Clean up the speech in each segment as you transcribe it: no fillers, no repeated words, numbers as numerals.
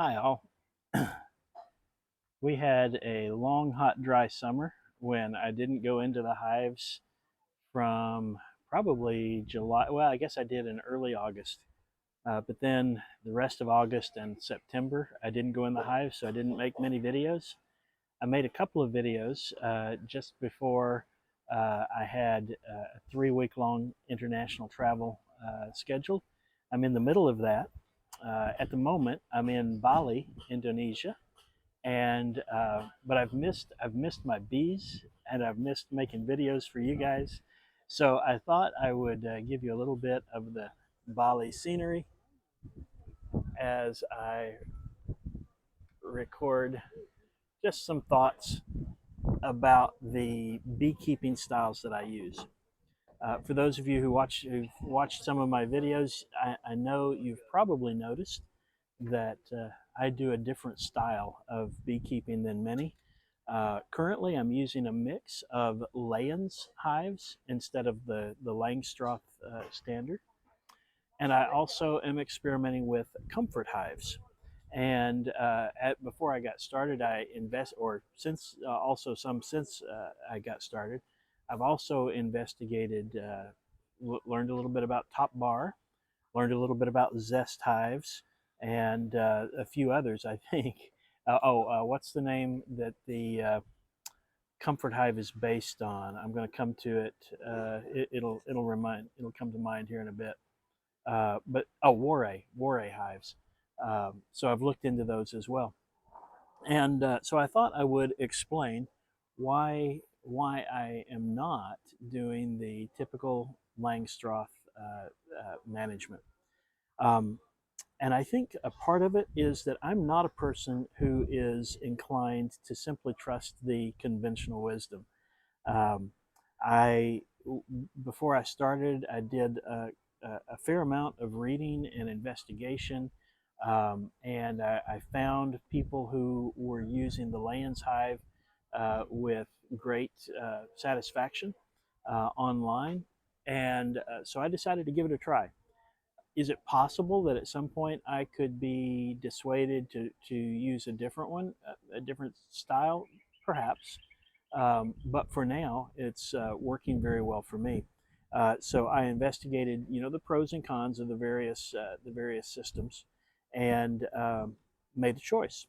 Hi, all. We had a long, hot, dry summer when I didn't go into the hives from probably July. Well, I guess I did in early August. But then the rest of August and September, I didn't go in the hives, so I didn't make many videos. I made a couple of videos just before I had a 3 week long international travel scheduled. I'm in the middle of that. At the moment, I'm in Bali, Indonesia, and but I've missed my bees, and I've missed making videos for you guys. So I thought I would give you a little bit of the Bali scenery as I record just some thoughts about the beekeeping styles that I use. For those of you who've watched some of my videos, I know you've probably noticed that I do a different style of beekeeping than many. Currently, I'm using a mix of Layens hives instead of the Langstroth standard. And I also am experimenting with comfort hives. And before I got started, I invest, or since also some since I got started, I've also investigated, learned a little bit about top bar, learned a little bit about zest hives, and a few others, I think. What's the name that the comfort hive is based on? I'm going to come to it. It'll come to mind here in a bit. But Warre hives. So I've looked into those as well, and so I thought I would explain why I am not doing the typical Langstroth management. Um, and I think a part of it is that I'm not a person who is inclined to simply trust the conventional wisdom. Um, I Before I started, I did a fair amount of reading and investigation, and I found people who were using the Layens hive with great satisfaction online, and so I decided to give it a try. Is it possible that at some point I could be dissuaded to use a different one, a different style? Perhaps. But for now, it's working very well for me. So I investigated, the pros and cons of the various systems, and made a choice.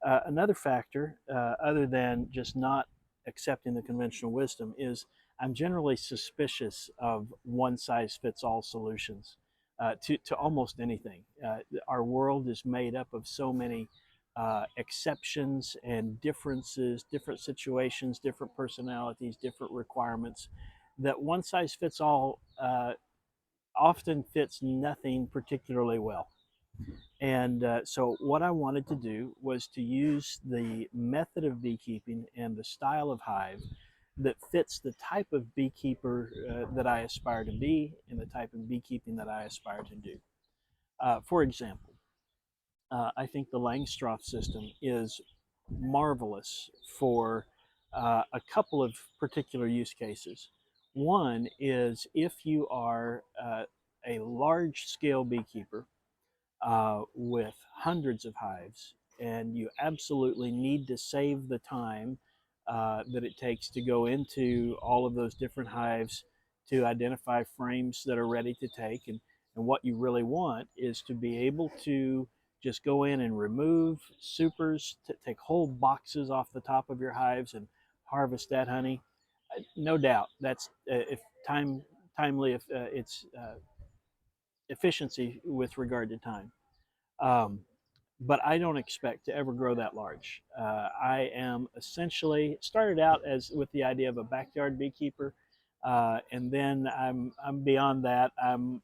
Another factor, other than just not accepting the conventional wisdom, is I'm generally suspicious of one size fits all solutions to almost anything. Our world is made up of so many exceptions and differences, different situations, different personalities, different requirements, that one size fits all often fits nothing particularly well. And so, what I wanted to do was to use the method of beekeeping and the style of hive that fits the type of beekeeper that I aspire to be and the type of beekeeping that I aspire to do. For example, I think the Langstroth system is marvelous for a couple of particular use cases. One is if you are a large scale beekeeper with hundreds of hives, and you absolutely need to save the time that it takes to go into all of those different hives to identify frames that are ready to take. And what you really want is to be able to just go in and remove supers, take whole boxes off the top of your hives and harvest that honey. No doubt that's if timely, if it's efficiency with regard to time. Um, but I don't expect to ever grow that large. I am essentially started out as with the idea of a backyard beekeeper, and then I'm beyond that. I'm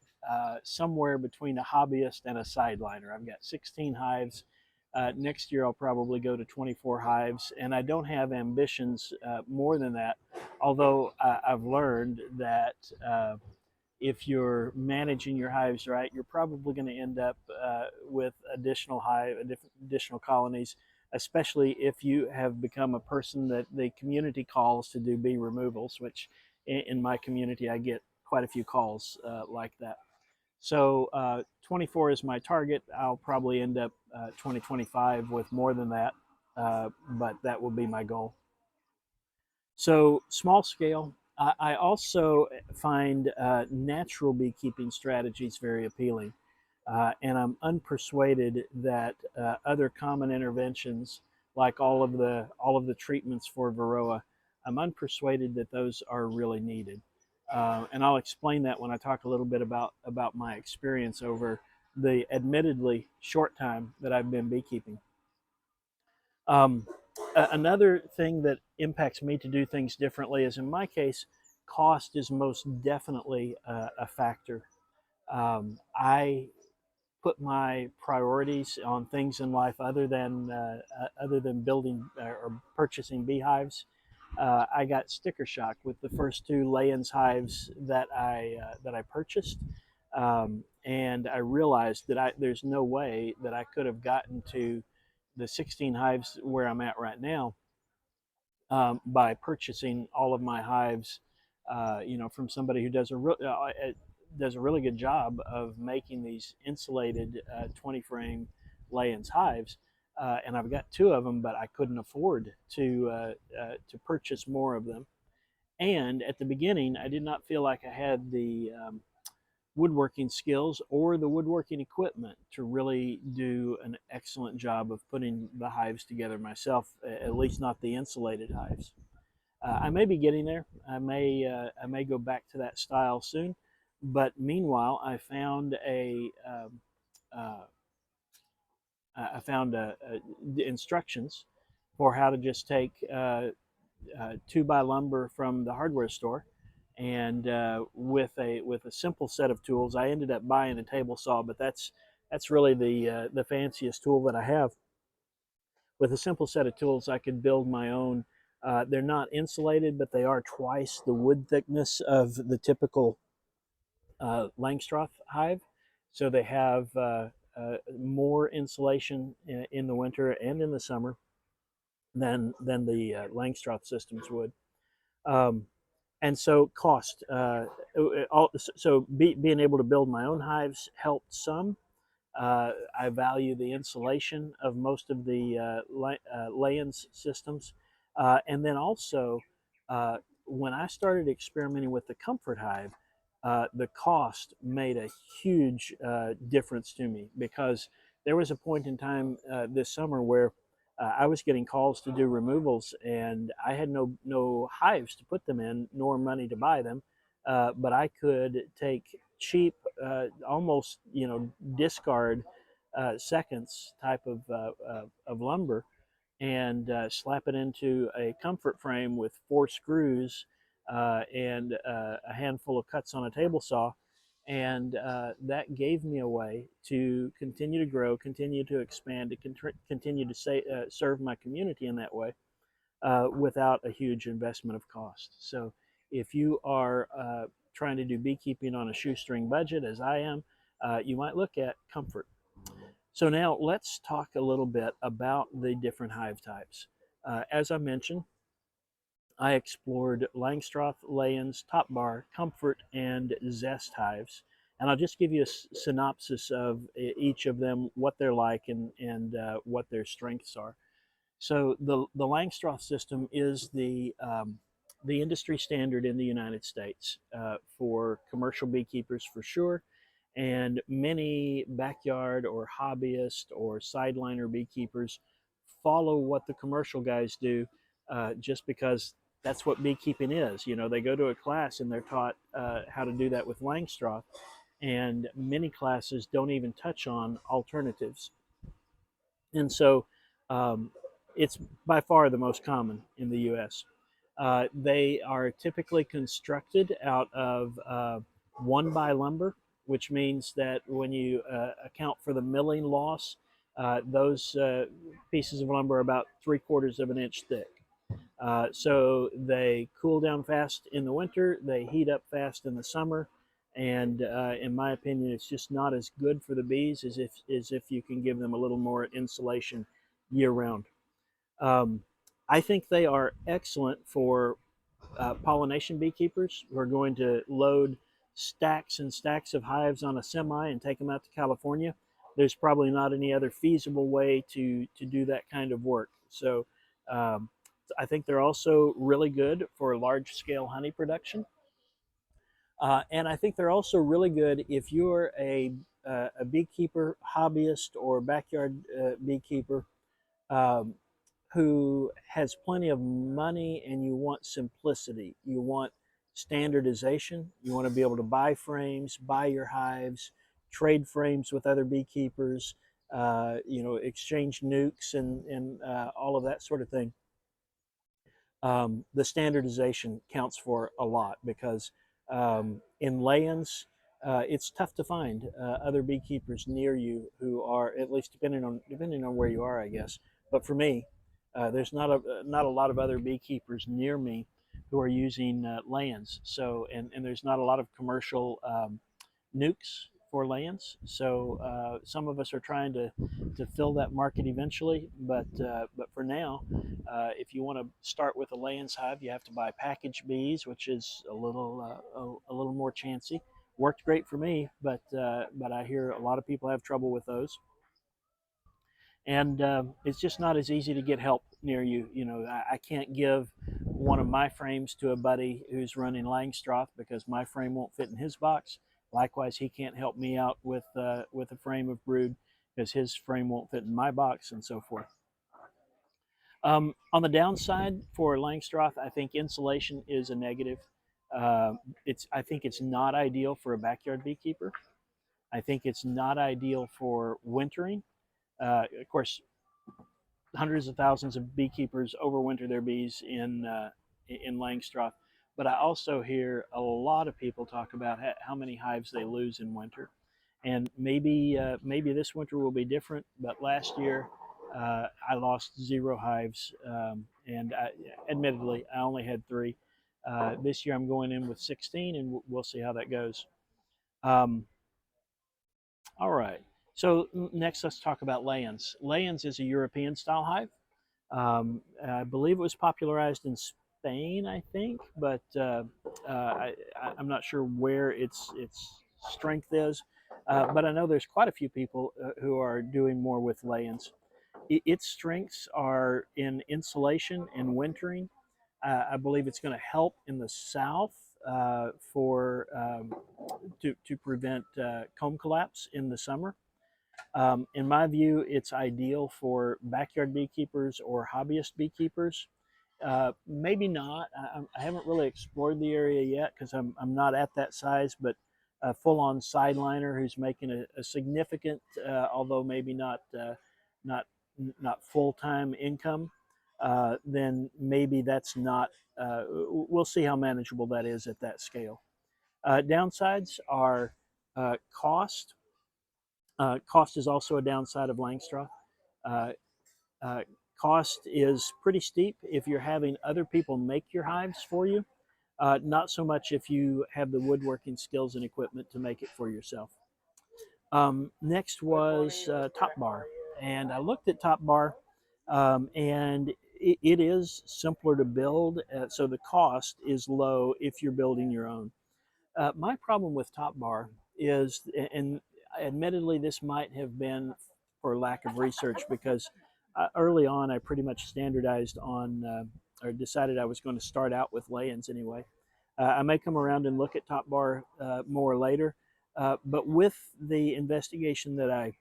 somewhere between a hobbyist and a sideliner. I've got 16 hives. Next year I'll probably go to 24 hives, and I don't have ambitions more than that. Although I've learned that if you're managing your hives right, you're probably going to end up with additional colonies, especially if you have become a person that the community calls to do bee removals, which in my community I get quite a few calls like that. So 24 is my target. I'll probably end up 2025 with more than that, but that will be my goal. So small scale. I also find natural beekeeping strategies very appealing, and I'm unpersuaded that other common interventions, like all of the treatments for varroa, I'm unpersuaded that those are really needed. And I'll explain that when I talk a little bit about my experience over the admittedly short time that I've been beekeeping. Um, Another thing that impacts me to do things differently is, in my case, cost is most definitely a factor. I put my priorities on things in life other than building or purchasing beehives. I got sticker shock with the first two Layens hives that I purchased, and I realized that there's no way that I could have gotten to the 16 hives where I'm at right now by purchasing all of my hives, from somebody who does a really good job of making these insulated 20 frame Layens hives. And I've got two of them, but I couldn't afford to purchase more of them. And at the beginning, I did not feel like I had the woodworking skills or the woodworking equipment to really do an excellent job of putting the hives together myself, at least not the insulated hives. I may be getting there. I may go back to that style soon, but meanwhile, uh, I found instructions for how to just take 2 by lumber from the hardware store, and with a simple set of tools, I ended up buying a table saw, but that's really the fanciest tool that I have. With a simple set of tools, I could build my own. They're not insulated, but they are twice the wood thickness of the typical Langstroth hive. So they have more insulation in the winter and in the summer than the Langstroth systems would. Um, and so cost. Being able to build my own hives helped some. I value the insulation of most of the Layens systems. And then also, uh, when I started experimenting with the Comfort Hive, the cost made a huge difference to me, because there was a point in time this summer where I was getting calls to do removals, and I had no hives to put them in, nor money to buy them. But I could take cheap, almost discard seconds type of lumber, and slap it into a comfort frame with 4 screws and a handful of cuts on a table saw. And that gave me a way to continue to grow, continue to expand, to continue to serve my community in that way without a huge investment of cost. So if you are trying to do beekeeping on a shoestring budget, as I am, you might look at Comfort. So now let's talk a little bit about the different hive types. As I mentioned, I explored Langstroth, Layens, Top Bar, Comfort, and Zest hives. And I'll just give you a synopsis of each of them, what they're like, and what their strengths are. So the Langstroth system is the industry standard in the United States for commercial beekeepers, for sure, and many backyard or hobbyist or sideliner beekeepers follow what the commercial guys do, just because that's what beekeeping is. They go to a class and they're taught how to do that with Langstroth, and many classes don't even touch on alternatives. And so um, it's by far the most common in the US. They are typically constructed out of 1 by lumber, which means that when you account for the milling loss, those pieces of lumber are about 3/4 of an inch thick. So they cool down fast in the winter, they heat up fast in the summer, and in my opinion, it's just not as good for the bees as if you can give them a little more insulation year round. Um, I think they are excellent for pollination beekeepers who are going to load stacks and stacks of hives on a semi and take them out to California, there's probably not any other feasible way to do that kind of work. So um, I think they're also really good for large scale honey production. And I think they're also really good if you're a beekeeper, hobbyist, or backyard beekeeper um, who has plenty of money and you want simplicity. You want standardization. You want to be able to buy frames, buy your hives, trade frames with other beekeepers, exchange nukes and all of that sort of thing. The standardization counts for a lot because in lay-ins, it's tough to find other beekeepers near you who are, at least depending on where you are, I guess. But for me, there's not a lot of other beekeepers near me who are using lay-ins. So and there's not a lot of commercial nukes for lands. So some of us are trying to fill that market eventually, but for now, if you want to start with a lands hive, you have to buy packaged bees, which is a little more chancy. Worked great for me, but I hear a lot of people have trouble with those, and it's just not as easy to get help near you. You know, I can't give one of my frames to a buddy who's running Langstroth because my frame won't fit in his box. Likewise, he can't help me out with a frame of brood because his frame won't fit in my box, and so forth. On the downside for Langstroth, I think insulation is a negative. I think it's not ideal for a backyard beekeeper. I think it's not ideal for wintering. Of course, hundreds of thousands of beekeepers overwinter their bees in Langstroth. But I also hear a lot of people talk about how many hives they lose in winter, and maybe this winter will be different. But last year, I lost 0 hives, and admittedly, I only had 3. This year, I'm going in with 16, and we'll see how that goes. Um, all right. So next, let's talk about Layens. Layens is a European style hive. I believe it was popularized in Spain, I think, but I'm not sure where its strength is. But I know there's quite a few people who are doing more with lay-ins. Its strengths are in insulation and wintering. I believe it's going to help in the south for to prevent comb collapse in the summer. In my view, it's ideal for backyard beekeepers or hobbyist beekeepers. Maybe not. I haven't really explored the area yet because I'm not at that size, but a full-on sideliner who's making a significant, although maybe not not full-time income, then maybe that's not. We'll see how manageable that is at that scale. Downsides are cost. Cost is also a downside of Langstroth. Uh, uh, Cost is pretty steep if you're having other people make your hives for you, not so much if you have the woodworking skills and equipment to make it for yourself. Next was Top Bar, and I looked at Top Bar, and it is simpler to build, so the cost is low if you're building your own. My problem with Top Bar is, and admittedly, this might have been for lack of research because early on I pretty much standardized on or decided I was going to start out with lay-ins anyway. I may come around and look at Top Bar more later, but with the investigation that I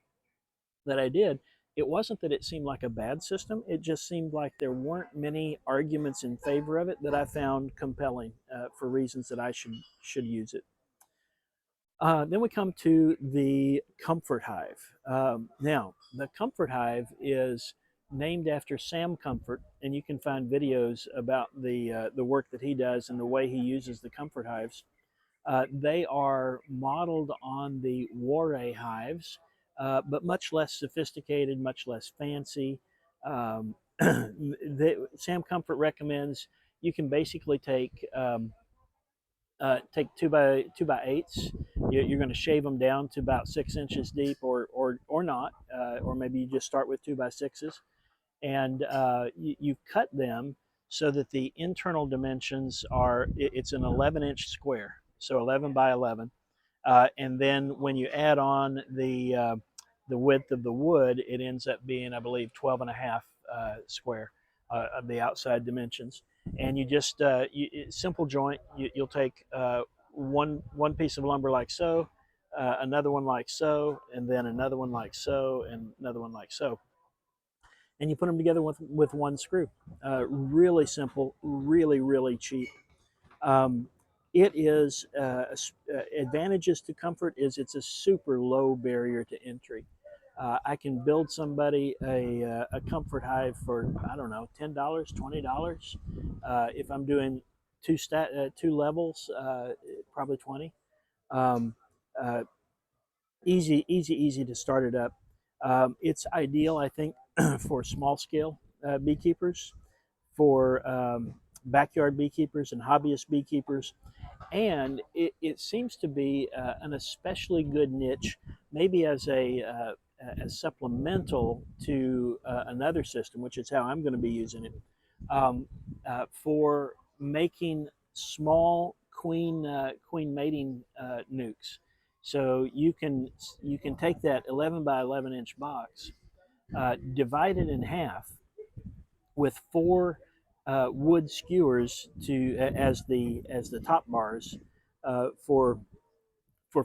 did, it wasn't that it seemed like a bad system. It just seemed like there weren't many arguments in favor of it that I found compelling for reasons that I should use it. Then we come to the Comfort Hive. Now, the Comfort Hive is named after Sam Comfort, and you can find videos about the work that he does and the way he uses the Comfort Hives. They are modeled on the Warre hives, but much less sophisticated, much less fancy. Sam Comfort recommends you can basically take two by eights. You're going to shave them down to about 6 inches deep, or not, or maybe you just start with 2 by 6s, and you cut them so that the internal dimensions are it's an 11-inch square. so 11 by 11. And then when you add on the width of the wood, it ends up being, I believe, 12 and a half square of the outside dimensions. And you just simple joint. You'll take one piece of lumber like so, another one like so, and then another one like so, and another one like so, and you put them together with one screw. Really simple, really cheap. Um, it is advantages to comfort is it's a super low barrier to entry. I can build somebody a comfort hive for, I don't know, $10, $20. If I'm doing two levels, probably 20. Um, uh, easy to start it up. It's ideal, I think, for small scale beekeepers, for backyard beekeepers and hobbyist beekeepers, and it seems to be an especially good niche, maybe as supplemental to another system, which is how I'm going to be using it, um, for making small queen mating nukes. So you can take that 11 by 11-inch box, divide it in half with four wood skewers to as the top bars, for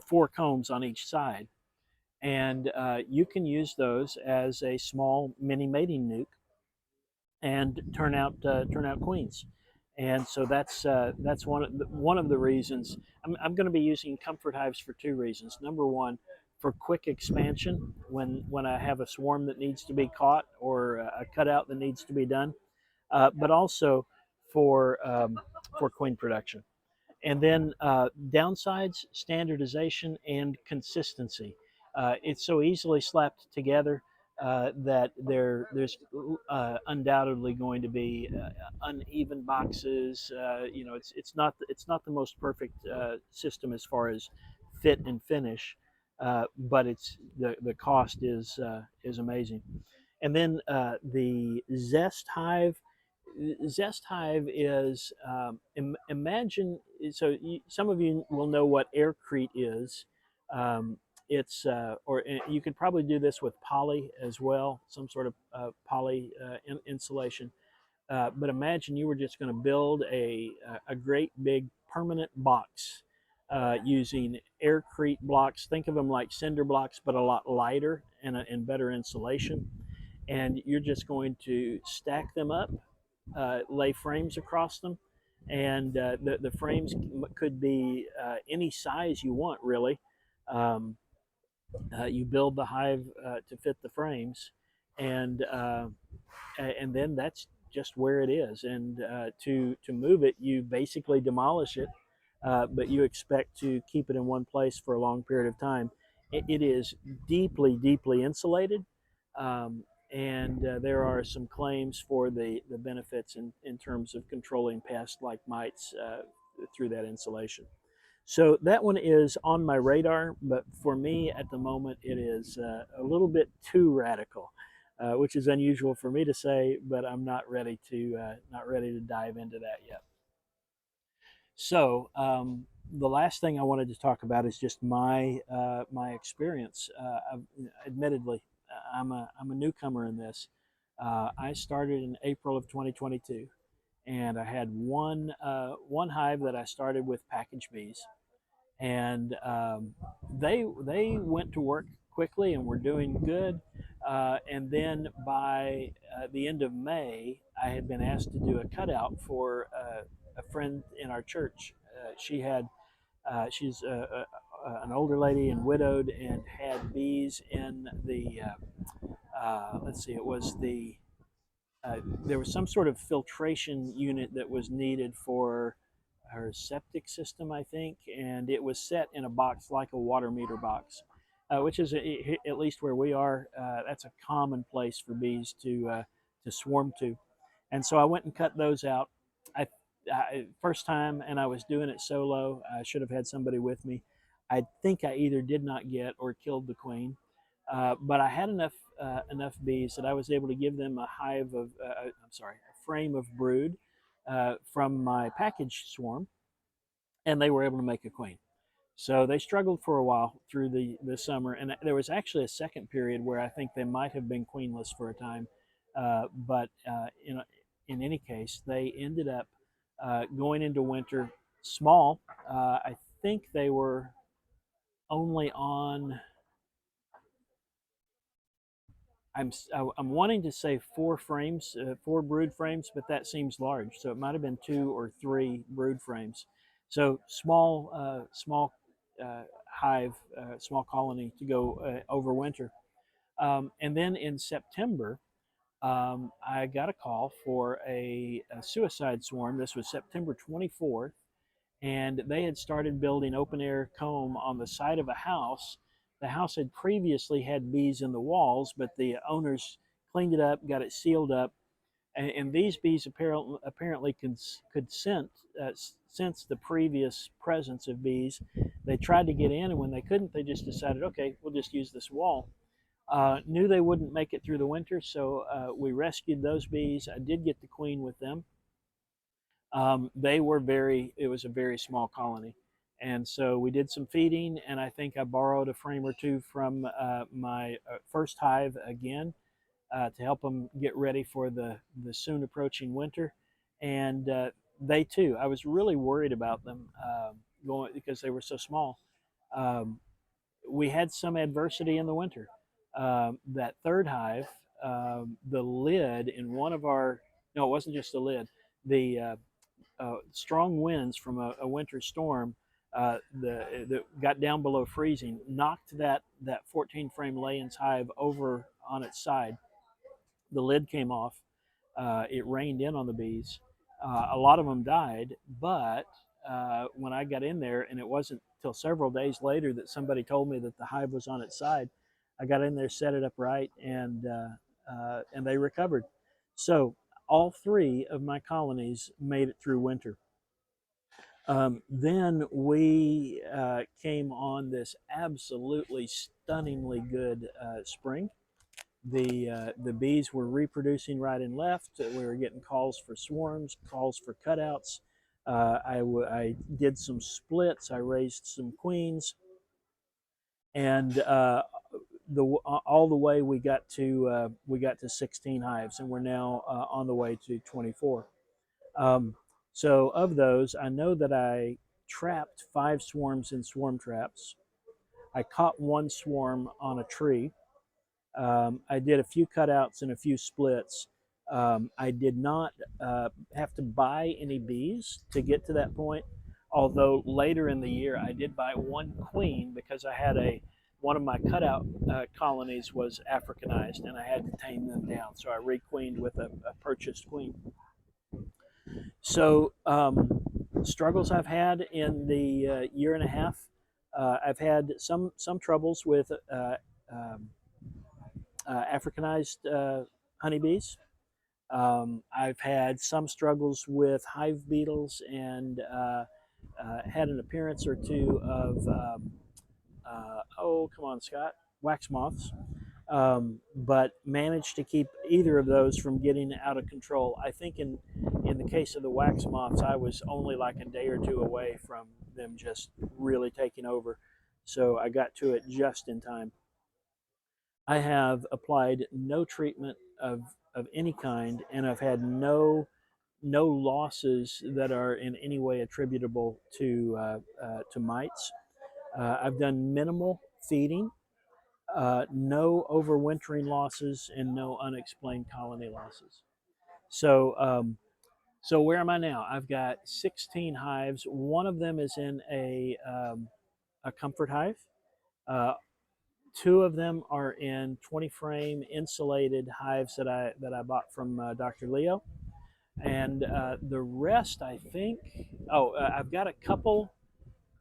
four combs on each side, and you can use those as a small mini mating nuke and turn out queens. And so that's one of the reasons I'm going to be using comfort hives for two reasons. Number one, for quick expansion when I have a swarm that needs to be caught or a cutout that needs to be done, but also for queen production. And then downsides, standardization and consistency. It's so easily slapped together that there's undoubtedly going to be uneven boxes. It's not the most perfect system as far as fit and finish, but it's the cost is amazing. And then the Zest Hive is, imagine, so some of you will know what aircrete is. It's or you could probably do this with poly as well, some sort of poly insulation. But imagine you were just going to build a great big permanent box using aircrete blocks. Think of them like cinder blocks, but a lot lighter and better insulation. And you're just going to stack them up, lay frames across them, and the frames could be any size you want, really. Um, you build the hive to fit the frames, and and then that's just where it is. And to move it, you basically demolish it, but you expect to keep it in one place for a long period of time. It is deeply insulated, um, and there are some claims for the benefits in terms of controlling pests like mites through that insulation. So that one is on my radar, but for me at the moment, it is a little bit too radical, which is unusual for me to say, but I'm not ready to dive into that yet. So the last thing I wanted to talk about is just my experience. Admittedly, I'm a newcomer in this. I started in April of 2022, and I had one hive that I started with package bees, and they went to work quickly and were doing good. And then by the end of May, I had been asked to do a cutout for a friend in our church. She's an older lady and widowed, and had bees in the let's see, it was there was some sort of filtration unit that was needed for her septic system, I think, and it was set in a box like a water meter box, which is at least where we are. That's a common place for bees to swarm to, and so I went and cut those out. I, First time, and I was doing it solo. I should have had somebody with me. I think I either did not get or killed the queen, but I had enough bees that I was able to give them a hive of I'm sorry, a frame of brood from my package swarm, and they were able to make a queen. So they struggled for a while through the summer, and there was actually a second period where I think they might have been queenless for a time. But in any case, they ended up going into winter small. I think they were only on. I'm wanting to say 4 frames, 4 brood frames, but that seems large. So it might have been 2 or 3 brood frames. So small hive, small colony to go over winter. And then in September, I got a call for a suicide swarm. This was September 24th, and they had started building open air comb on the side of a house. The house had previously had bees in the walls, but the owners cleaned it up, got it sealed up, and these bees apparently could sense the previous presence of bees. They tried to get in, and when they couldn't, they just decided, okay, we'll just use this wall. Knew they wouldn't make it through the winter, so we rescued those bees. I did get the queen with them. It was a very small colony. And so we did some feeding, and I think I borrowed a frame or two from my first hive again to help them get ready for the soon approaching winter. And they too, I was really worried about them going because they were so small. Um, we had some adversity in the winter. That third hive, the lid in one of our, no, it wasn't just the lid, the strong winds from a winter storm that got down below freezing knocked that 14 frame lay-ins hive over on its side. The lid came off. It rained in on the bees. A lot of them died, but when I got in there, and it wasn't till several days later that somebody told me that the hive was on its side, I got in there, set it up right, and they recovered. So all 3 of my colonies made it through winter. Then we came on this absolutely stunningly good spring. The bees were reproducing right and left. We were getting calls for swarms, calls for cutouts. I did some splits. I raised some queens, and all the way we got to 16 hives, and we're now on the way to 24. So of those, I know that I trapped 5 swarms in swarm traps. I caught 1 swarm on a tree. I did a few cutouts and a few splits. I did not have to buy any bees to get to that point, although later in the year I did buy 1 queen because I had one of my cutout colonies was Africanized and I had to tame them down. So I requeened with a purchased queen. So struggles I've had in the year and a half. I've had some troubles with Africanized honeybees. I've had some struggles with hive beetles and had an appearance or two of oh come on Scott, wax moths. But managed to keep either of those from getting out of control. I think in the case of the wax moths, I was only like a day or two away from them just really taking over. So I got to it just in time. I have applied no treatment of any kind, and I've had no losses that are in any way attributable to mites. I've done minimal feeding, no overwintering losses, and no unexplained colony losses. So, so where am I now? I've got 16 hives. One of them is in a comfort hive. Uh, 2 of them are in 20 frame insulated hives that I bought from Dr. Leo, and the rest I think. Oh, I've got a couple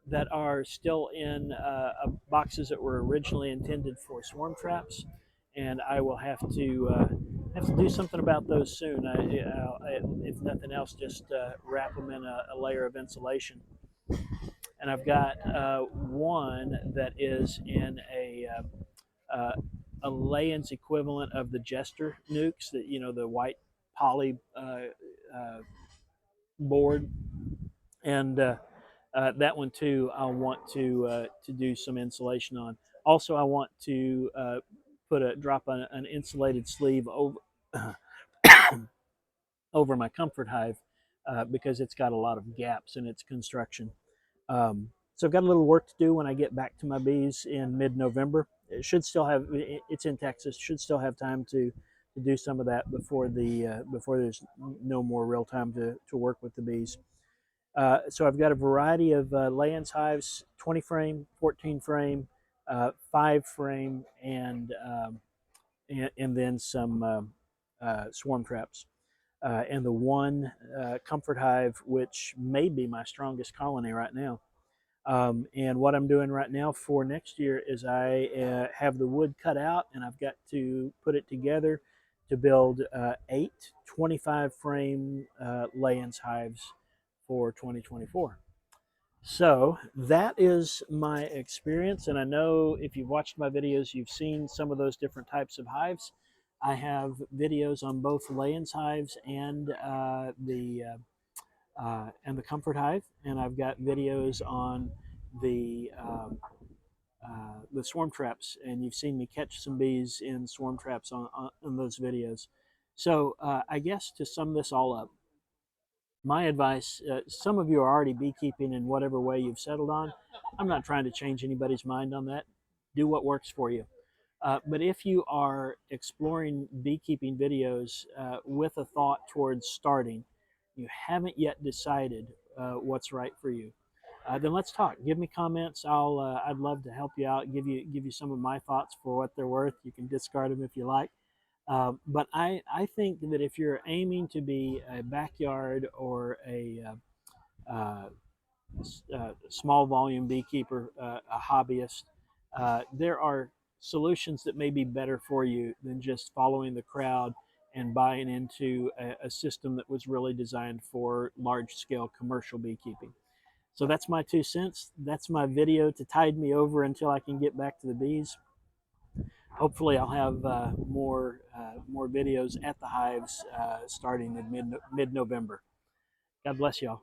that are still in boxes that were originally intended for swarm traps, and I will have to do something about those soon. If nothing else, just wrap them in a layer of insulation. And I've got one that is in a lay-ins equivalent of the Jester nukes, that the white poly board, and That one too, I'll want to do some insulation on. Also, I want to drop an insulated sleeve over over my comfort hive because it's got a lot of gaps in its construction. So I've got a little work to do when I get back to my bees in mid-November. It should still have. It's in Texas. Should still have time to do some of that before there's no more real time to work with the bees. So I've got a variety of lay-ins hives: 20 frame, 14 frame, 5 frame, and then some swarm traps. And the one comfort hive, which may be my strongest colony right now. And what I'm doing right now for next year is I have the wood cut out and I've got to put it together to build 8 25 frame lay-ins hives for 2024. So that is my experience, and I know if you've watched my videos, you've seen some of those different types of hives. I have videos on both lay-ins hives and the comfort hive, and I've got videos on the the swarm traps, and you've seen me catch some bees in swarm traps on those videos. So I guess to sum this all up, my advice, some of you are already beekeeping in whatever way you've settled on. I'm not trying to change anybody's mind on that. Do what works for you. But if you are exploring beekeeping videos with a thought towards starting, you haven't yet decided what's right for you, then let's talk. Give me comments. I'd love to help you out. Give you some of my thoughts for what they're worth. You can discard them if you like. But I think that if you're aiming to be a backyard or uh, small volume beekeeper, a hobbyist, there are solutions that may be better for you than just following the crowd and buying into a system that was really designed for large scale commercial beekeeping. So that's my 2 cents. That's my video to tide me over until I can get back to the bees. Hopefully, I'll have more videos at the hives starting in mid November. God bless y'all.